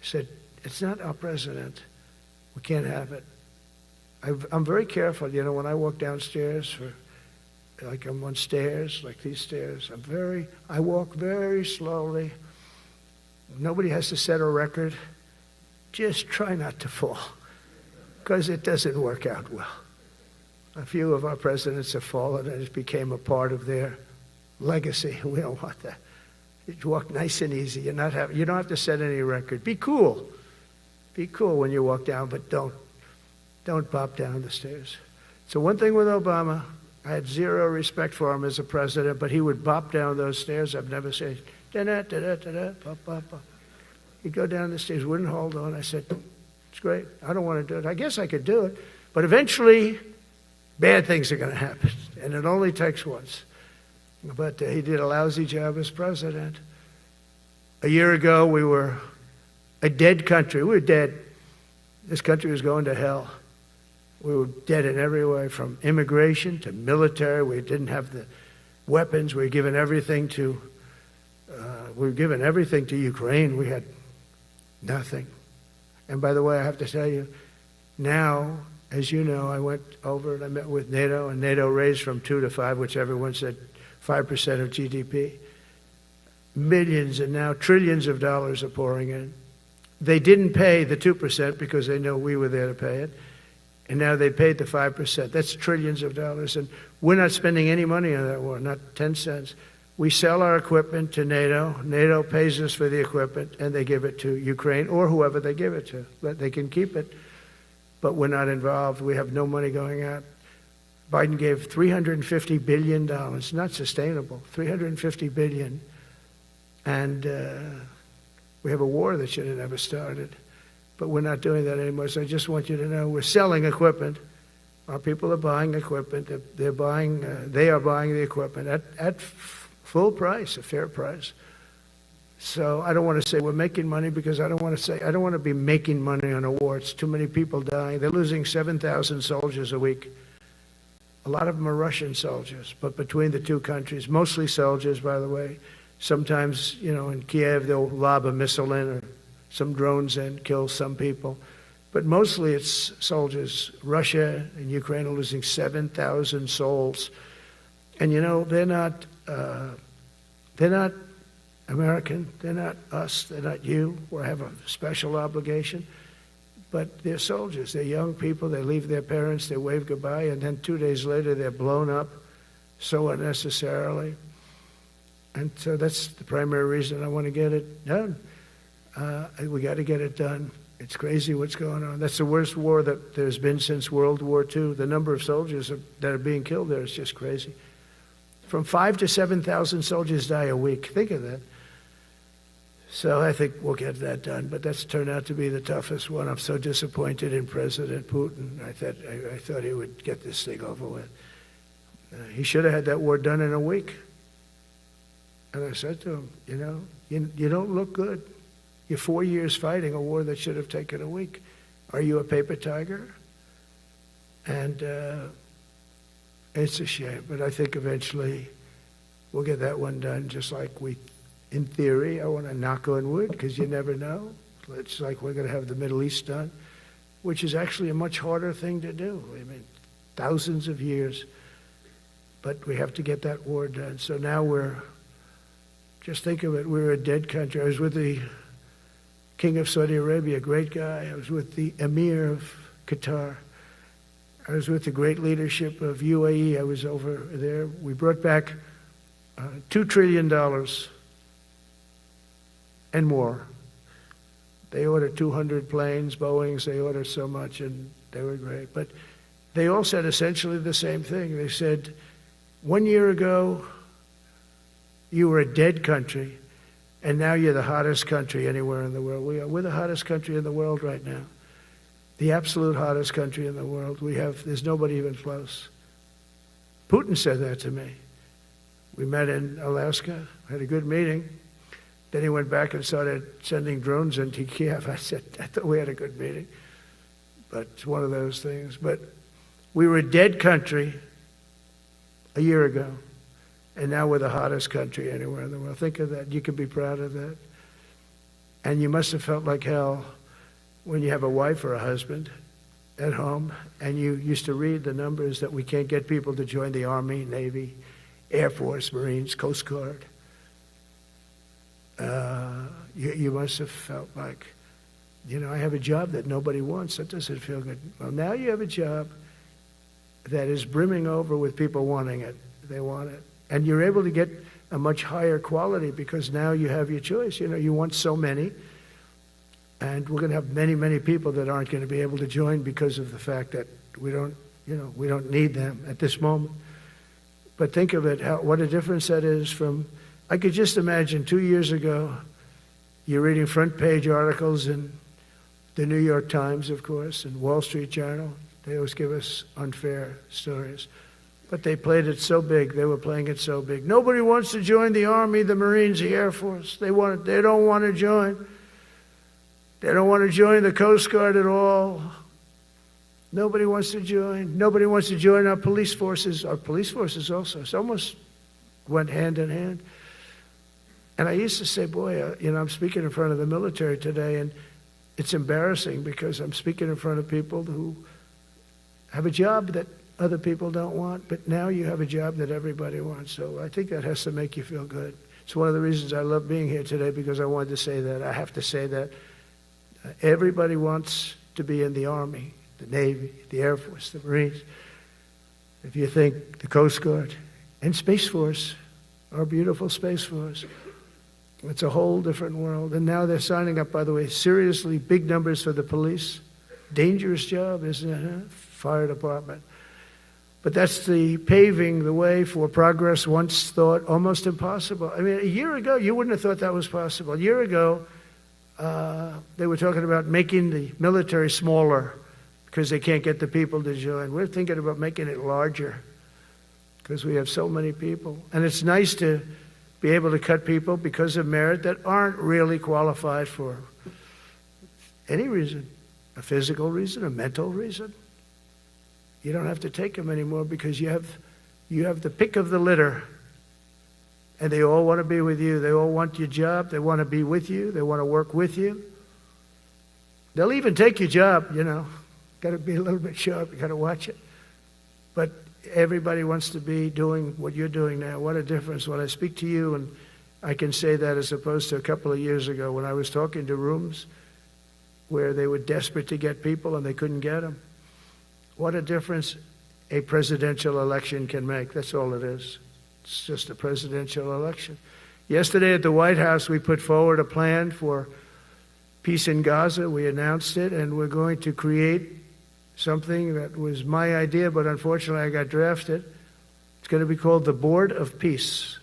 He said, it's not our president. We can't have it. I'm very careful, you know, when I walk downstairs, like I'm on stairs, like these stairs, I walk very slowly. Nobody has to set a record. Just try not to fall, because it doesn't work out well. A few of our presidents have fallen, and it became a part of their legacy. We don't want that. You walk nice and easy. You don't have to set any record. Be cool. Be cool when you walk down, but don't pop down the stairs. So one thing with Obama, I had zero respect for him as a president, but he would bop down those stairs. I've never said, da-da, da-da, da-da, pop, pop, pop. He'd go down the stairs, wouldn't hold on. I said, it's great. I don't want to do it. I guess I could do it. But eventually, bad things are going to happen. And it only takes once. But he did a lousy job as president. A year ago, we were a dead country. We were dead. This country was going to hell. We were dead in every way, from immigration to military. We didn't have the weapons. We were given everything to Ukraine. We had nothing. And by the way, I have to tell you, now, as you know, I went over and I met with NATO, and NATO raised from 2 to 5, which everyone said 5% of GDP. Millions and now trillions of dollars are pouring in. They didn't pay the 2% because they know we were there to pay it. And now they paid the 5%. That's trillions of dollars. And we're not spending any money on that war, not 10 cents. We sell our equipment to NATO. NATO pays us for the equipment, and they give it to Ukraine or whoever they give it to. But they can keep it, but we're not involved. We have no money going out. Biden gave $350 billion. Not sustainable. $350 billion. And we have a war that should have never started. But we're not doing that anymore. So I just want you to know we're selling equipment. Our people are buying equipment. They are buying the equipment at full price, a fair price. So I don't want to say we're making money because I don't want to be making money on a war. It's too many people dying. They're losing 7,000 soldiers a week. A lot of them are Russian soldiers, but between the two countries, mostly soldiers, by the way. Sometimes, in Kiev, they'll lob a missile in or some drones in, kill some people. But mostly it's soldiers. Russia and Ukraine are losing 7,000 souls. And they're not American. They're not us. They're not you. We have a special obligation. But they're soldiers. They're young people. They leave their parents. They wave goodbye. And then 2 days later, they're blown up so unnecessarily. And so that's the primary reason I want to get it done. We got to get it done. It's crazy what's going on. That's the worst war that there's been since World War II. The number of soldiers that are being killed there is just crazy. From 5,000 to 7,000 soldiers die a week. Think of that. So I think we'll get that done. But that's turned out to be the toughest one. I'm so disappointed in President Putin. I thought he would get this thing over with. He should have had that war done in a week. And I said to him, you don't look good. You're 4 years fighting a war that should have taken a week. Are you a paper tiger? And it's a shame, but I think eventually we'll get that one done, just like in theory, I want to knock on wood, because you never know. It's like we're going to have the Middle East done, which is actually a much harder thing to do. I mean, thousands of years. But we have to get that war done. So now just think of it, we're a dead country. I was with the King of Saudi Arabia, a great guy. I was with the Emir of Qatar. I was with the great leadership of UAE. I was over there. We brought back $2 trillion and more. They ordered 200 planes, Boeings. They ordered so much, and they were great. But they all said essentially the same thing. They said, 1 year ago, you were a dead country, and now you're the hottest country anywhere in the world. We're the hottest country in the world right now. The absolute hottest country in the world. There's nobody even close. Putin said that to me. We met in Alaska, had a good meeting. Then he went back and started sending drones into Kiev. I said, I thought we had a good meeting. But it's one of those things. But we were a dead country a year ago. And now we're the hottest country anywhere in the world. Think of that. You can be proud of that. And you must have felt like hell when you have a wife or a husband at home, and you used to read the numbers that we can't get people to join the Army, Navy, Air Force, Marines, Coast Guard. You must have felt like, I have a job that nobody wants. That doesn't feel good. Well, now you have a job that is brimming over with people wanting it. They want it. And you're able to get a much higher quality because now you have your choice. You want so many. And we're going to have many, many people that aren't going to be able to join because of the fact that we don't need them at this moment. But think of it, what a difference that is from, I could just imagine 2 years ago, You're reading front page articles in the New York Times, of course, and Wall Street Journal. They always give us unfair stories. But they played it so big. They were playing it so big. Nobody wants to join the Army, the Marines, the Air Force. They don't want to join. They don't want to join the Coast Guard at all. Nobody wants to join. Nobody wants to join our police forces. Our police forces also. It's almost went hand in hand. And I used to say, boy, I'm speaking in front of the military today, and it's embarrassing because I'm speaking in front of people who have a job that other people don't want, but now you have a job that everybody wants. So I think that has to make you feel good. It's one of the reasons I love being here today, because I wanted to say that. I have to say that. Everybody wants to be in the Army, the Navy, the Air Force, the Marines. If you think the Coast Guard and Space Force, our beautiful Space Force, it's a whole different world. And now they're signing up, by the way, seriously big numbers for the police. Dangerous job, isn't it? Huh? Fire department. But that's the paving the way for progress once thought almost impossible. I mean, a year ago, you wouldn't have thought that was possible. A year ago, they were talking about making the military smaller because they can't get the people to join. We're thinking about making it larger because we have so many people. And it's nice to be able to cut people because of merit that aren't really qualified for any reason, a physical reason, a mental reason. You don't have to take them anymore because you have the pick of the litter, and they all want to be with you. They all want your job. They want to be with you. They want to work with you. They'll even take your job, Got to be a little bit sharp. You got to watch it. But everybody wants to be doing what you're doing now. What a difference. When I speak to you, and I can say that as opposed to a couple of years ago when I was talking to rooms where they were desperate to get people and they couldn't get them. What a difference a presidential election can make. That's all it is. It's just a presidential election. Yesterday at the White House, we put forward a plan for peace in Gaza. We announced it, and we're going to create something that was my idea, but unfortunately I got drafted. It's going to be called the Board of Peace,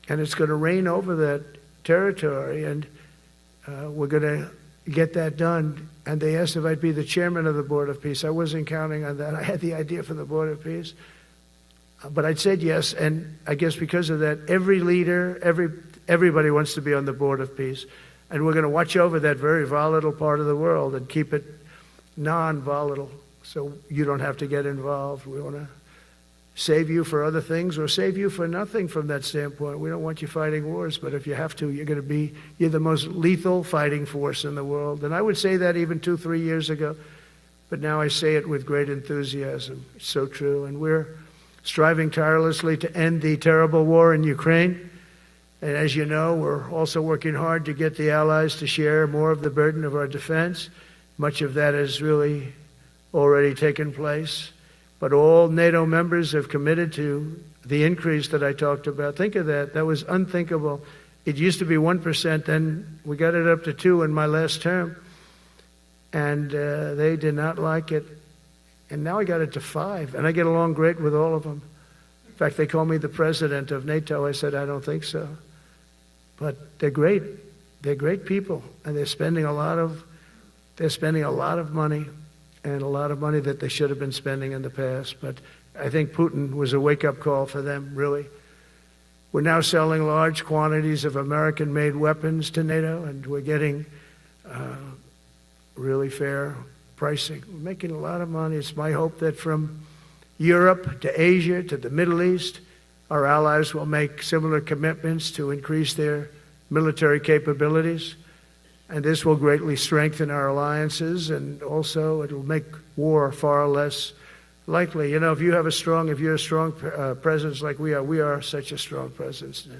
and it's going to reign over that territory, and we're going to get that done. And they asked if I'd be the chairman of the Board of Peace. I wasn't counting on that. I had the idea for the Board of Peace, but I said yes, and I guess because of that, every leader, everybody wants to be on the Board of Peace, and we're going to watch over that very volatile part of the world and keep it non-volatile, so you don't have to get involved. We want to save you for other things or save you for nothing from that standpoint. We don't want you fighting wars, but if you have to, you're the most lethal fighting force in the world. And I would say that even 2-3 years ago, but now I say it with great enthusiasm. It's so true. And we're striving tirelessly to end the terrible war in Ukraine. And as you know, we're also working hard to get the allies to share more of the burden of our defense. Much of that has really already taken place. But all NATO members have committed to the increase that I talked about. Think of that. That was unthinkable. It used to be 1%, then we got it up to 2% in my last term. And they did not like it. And now I got it to 5%. And I get along great with all of them. In fact, they call me the president of NATO. I said, I don't think so. But they're great. They're great people. And they're spending a lot of money. And a lot of money that they should have been spending in the past. But I think Putin was a wake-up call for them, really. We're now selling large quantities of American-made weapons to NATO, and we're getting really fair pricing. We're making a lot of money. It's my hope that from Europe to Asia to the Middle East, our allies will make similar commitments to increase their military capabilities. And this will greatly strengthen our alliances, and also it will make war far less likely. If you're a strong presence like we are such a strong presence now.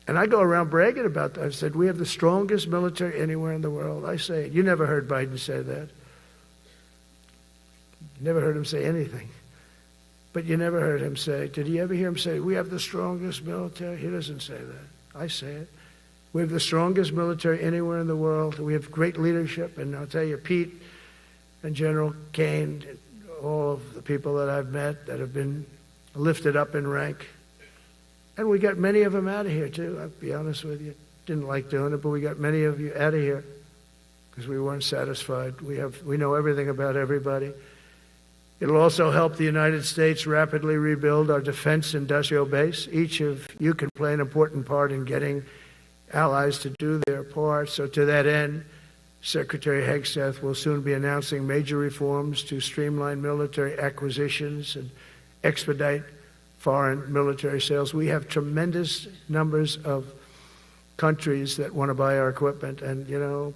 And I go around bragging about that. I said, we have the strongest military anywhere in the world. I say it. You never heard Biden say that. Never heard him say anything. But you never heard him say, did you ever hear him say, we have the strongest military? He doesn't say that. I say it. We have the strongest military anywhere in the world. We have great leadership. And I'll tell you, Pete and General Kane, all of the people that I've met that have been lifted up in rank. And we got many of them out of here, too, I'll be honest with you. didn't like doing it, but we got many of you out of here because we weren't satisfied. We know everything about everybody. It'll also help the United States rapidly rebuild our defense industrial base. Each of you can play an important part in getting allies to do their part. So to that end, Secretary Hegseth will soon be announcing major reforms to streamline military acquisitions and expedite foreign military sales. We have tremendous numbers of countries that want to buy our equipment, and,